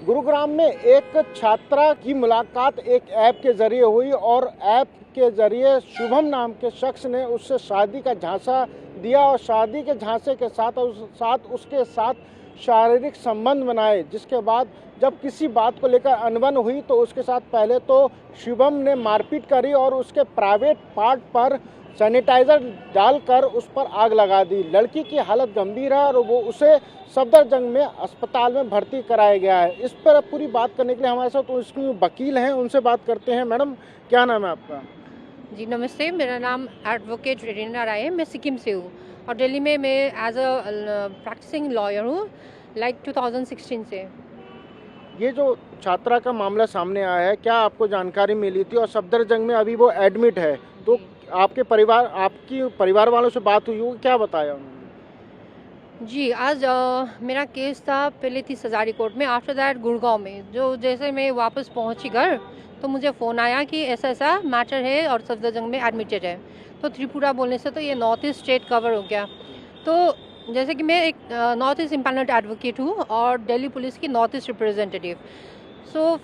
गुरुग्राम में एक छात्रा की मुलाकात एक ऐप के जरिए हुई और ऐप के जरिए शुभम नाम के शख्स ने उससे शादी का झांसा दिया और शादी के झांसे के साथ उसके साथ शारीरिक संबंध बनाए, जिसके बाद जब किसी बात को लेकर अनबन हुई तो उसके साथ पहले तो शुभम ने मारपीट करी और उसके प्राइवेट पार्ट पर सैनिटाइजर डालकर उस पर आग लगा दी। लड़की की हालत गंभीर है और उसे सफदरजंग में अस्पताल में भर्ती कराया गया है। इस पर पूरी बात करने के लिए हमारे साथ उसके वकील हैं, उनसे बात करते हैं। मैडम, क्या नाम है आपका? जी नमस्ते, मेरा नाम एडवोकेट रीना राय है। मैं सिक्किम से हूँ और दिल्ली में मैं एज अ प्रैक्टिसिंग लॉयर हूँ लाइक 2016 से। ये जो छात्रा का मामला सामने आया है, क्या आपको जानकारी मिली थी? और सफदरजंग में अभी वो एडमिट है, तो आपकी परिवार वालों से बात हुई होगी, क्या बताया उन्होंने? जी आज मेरा केस था पहले थी सजारी कोर्ट में, आफ्टर दैट गुड़गांव में। जो जैसे मैं वापस पहुंची घर तो मुझे फ़ोन आया कि ऐसा ऐसा मैटर है और सफदरजंग में एडमिटेड है। तो त्रिपुरा बोलने से तो ये नॉर्थ ईस्ट स्टेट कवर हो गया। तो जैसे कि मैं एक नॉर्थ ईस्ट इम्पैनल्ड एडवोकेट हूँ और दिल्ली पुलिस की नॉर्थ ईस्ट रिप्रेजेंटेटिव। सो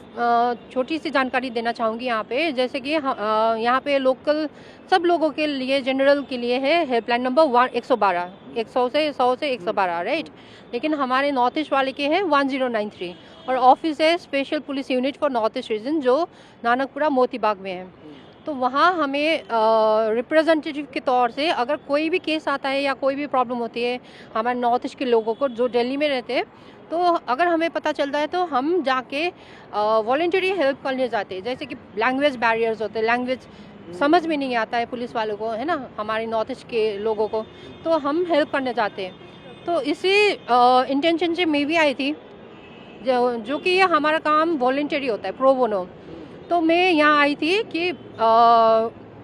छोटी सी जानकारी देना चाहूँगी यहाँ पे, जैसे कि यहाँ पे लोकल सब लोगों के लिए, जनरल के लिए है हेल्पलाइन नंबर 112, 100 से 112, राइट। लेकिन हमारे नॉर्थ ईस्ट वाले के हैं 1093 और ऑफिस है special police unit for north east region जो नानकपुरा मोती बाग में है। तो वहाँ हमें रिप्रेजेंटेटिव के तौर से अगर कोई भी केस आता है या कोई भी प्रॉब्लम होती है हमारे नॉर्थ ईस्ट के लोगों को जो दिल्ली में रहते हैं, तो अगर हमें पता चलता है तो हम जाके वॉलेंटरी हेल्प करने जाते हैं। जैसे कि लैंग्वेज बैरियर्स होते हैं, लैंग्वेज समझ में नहीं आता है पुलिस वालों को, है ना, हमारे नॉर्थ ईस्ट के लोगों को, तो हम हेल्प करने जाते हैं। तो इसी इंटेंशन से मैं भी आई थी, जो कि ये हमारा काम वॉलेंटरी होता है, प्रो बोनो। तो मैं यहाँ आई थी कि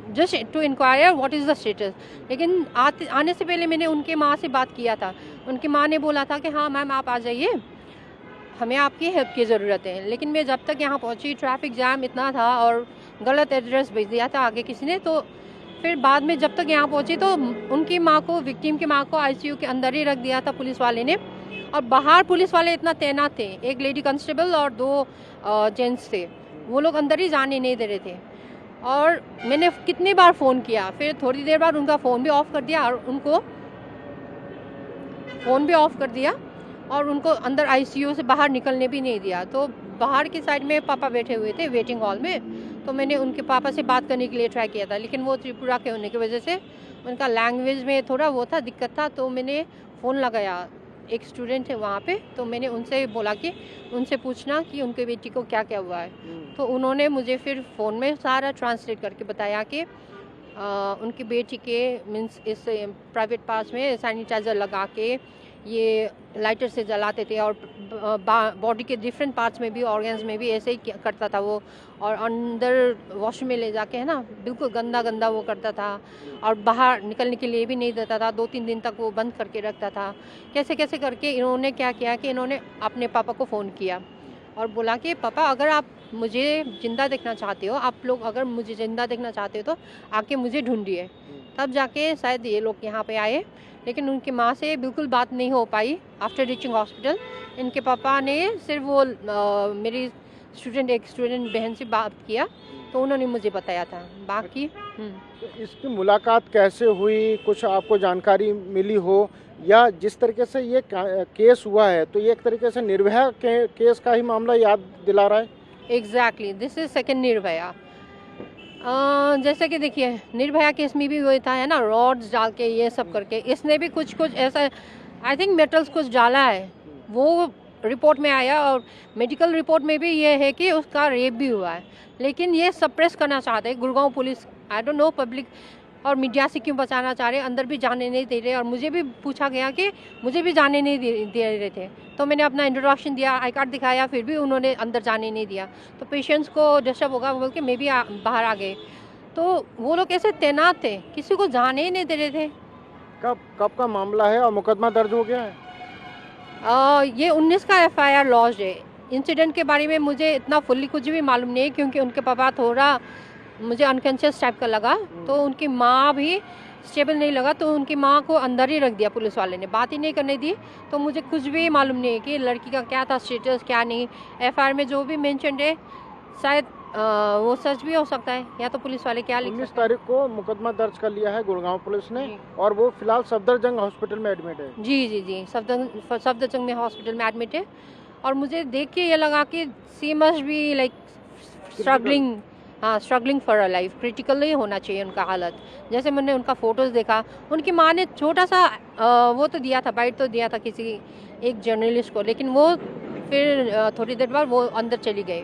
just to inquire what is the status. लेकिन आने से पहले मैंने उनके माँ से बात किया था। उनकी माँ ने बोला था कि हाँ मैम आप आ जाइए, हमें आपकी हेल्प की ज़रूरत है। लेकिन मैं जब तक यहाँ पहुँची ट्रैफिक जाम इतना था और गलत एड्रेस भेज दिया था आगे किसी ने। तो फिर बाद में जब तक यहाँ पहुँची तो उनकी माँ को, विक्टिम की माँ को आईसीयू के अंदर ही रख दिया था पुलिस वाले ने। और बाहर पुलिस वाले इतना तैनात थे, एक लेडी कांस्टेबल और 2 जेंट्स थे, वो लोग अंदर ही जाने नहीं दे रहे थे। और मैंने कितनी बार फ़ोन किया, फिर थोड़ी देर बाद उनका फ़ोन भी ऑफ़ कर दिया और उनको अंदर आईसीयू से बाहर निकलने भी नहीं दिया। तो बाहर की साइड में पापा बैठे हुए थे वेटिंग हॉल में। तो मैंने उनके पापा से बात करने के लिए ट्राई किया था, लेकिन वो त्रिपुरा के होने की वजह से उनका लैंग्वेज में थोड़ा वो था, दिक्कत था। तो मैंने फ़ोन लगाया, एक स्टूडेंट है वहाँ पे, तो मैंने उनसे बोला कि उनसे पूछना कि उनके बेटी को क्या क्या हुआ है। तो उन्होंने मुझे फिर फ़ोन में सारा ट्रांसलेट करके बताया कि उनकी बेटी के मीन्स इस प्राइवेट पार्ट्स में सैनिटाइज़र लगा के ये लाइटर से जलाते थे और बॉडी के डिफरेंट पार्ट्स में भी, ऑर्गन्स में भी ऐसे ही करता था वो। और अंदर वॉशरूम में ले जाके, है ना, बिल्कुल गंदा गंदा वो करता था और बाहर निकलने के लिए भी नहीं देता था। 2-3 दिन तक वो बंद करके रखता था। कैसे कैसे करके इन्होंने क्या किया कि इन्होंने अपने पापा को फ़ोन किया और बोला कि पापा अगर आप मुझे ज़िंदा देखना चाहते हो, आप लोग अगर मुझे ज़िंदा देखना चाहते हो तो आके मुझे ढूंढिए। तब जाके शायद ये लोग यहाँ पे आए, लेकिन उनकी माँ से बिल्कुल बात नहीं हो पाई। आफ्टर रीचिंग हॉस्पिटल इनके पापा ने सिर्फ वो मेरी एक स्टूडेंट बहन से बात किया, तो उन्होंने मुझे बताया था बाकी। तो इसकी मुलाकात कैसे हुई, कुछ आपको जानकारी मिली हो? या जिस तरीके से ये केस हुआ है तो ये एक तरीके से निर्भया के केस का ही मामला याद दिला रहा है? Exactly, this is second Nirbhaya. जैसे कि देखिए निर्भया केस में भी हुआ था, है ना, रॉड्स डाल के ये सब करके। इसने भी कुछ ऐसा आई थिंक मेटल्स कुछ डाला है, वो रिपोर्ट में आया। और मेडिकल रिपोर्ट में भी ये है कि उसका रेप भी हुआ है। लेकिन ये सप्रेस करना चाहते हैं Gurgaon police, I don't know public और मीडिया से क्यों बचाना चाह रहे, अंदर भी जाने नहीं दे रहे। और मुझे भी पूछा गया कि मुझे भी जाने नहीं दे रहे थे, तो मैंने अपना इंट्रोडक्शन दिया, आई कार्ड दिखाया, फिर भी उन्होंने अंदर जाने नहीं दिया। तो पेशेंट्स को डिस्टर्ब होगा बोल के मैं भी बाहर आ गए। तो वो लोग ऐसे तैनात थे, किसी को जाने ही नहीं दे रहे थे। कब का मामला है और मुकदमा दर्ज हो गया है? ये 19 का FIR लॉज है। इंसिडेंट के बारे में मुझे इतना फुल्ली कुछ भी मालूम नहीं है, क्योंकि उनके पापा थोड़ा मुझे अनकॉन्शियस टाइप का लगा। तो उनकी माँ भी स्टेबल नहीं लगा तो उनकी माँ को अंदर ही रख दिया पुलिस वाले ने, बात ही नहीं करने दी। तो मुझे कुछ भी मालूम नहीं है कि लड़की का क्या था स्टेटस क्या नहीं। एफआईआर में जो भी मेंशन है शायद वो सच भी हो सकता है, या तो पुलिस वाले क्या लिख 19 सकते हैं। तारीख को मुकदमा दर्ज कर लिया है गुड़गांव पुलिस ने जी। और वो फिलहाल सफदरजंग हॉस्पिटल में एडमिट है। जी जी जी, सफदरजंग में हॉस्पिटल में एडमिट है। और मुझे देख के ये लगा कि सी मस्ट बी लाइक स्ट्रगलिंग, हाँ struggling for a life, critical नहीं होना चाहिए उनका हालत। जैसे मैंने उनका फ़ोटोज़ देखा, उनकी माँ ने छोटा सा वो तो दिया था, बाइट तो दिया था किसी एक जर्नलिस्ट को, लेकिन वो फिर थोड़ी देर बाद वो अंदर चली गई।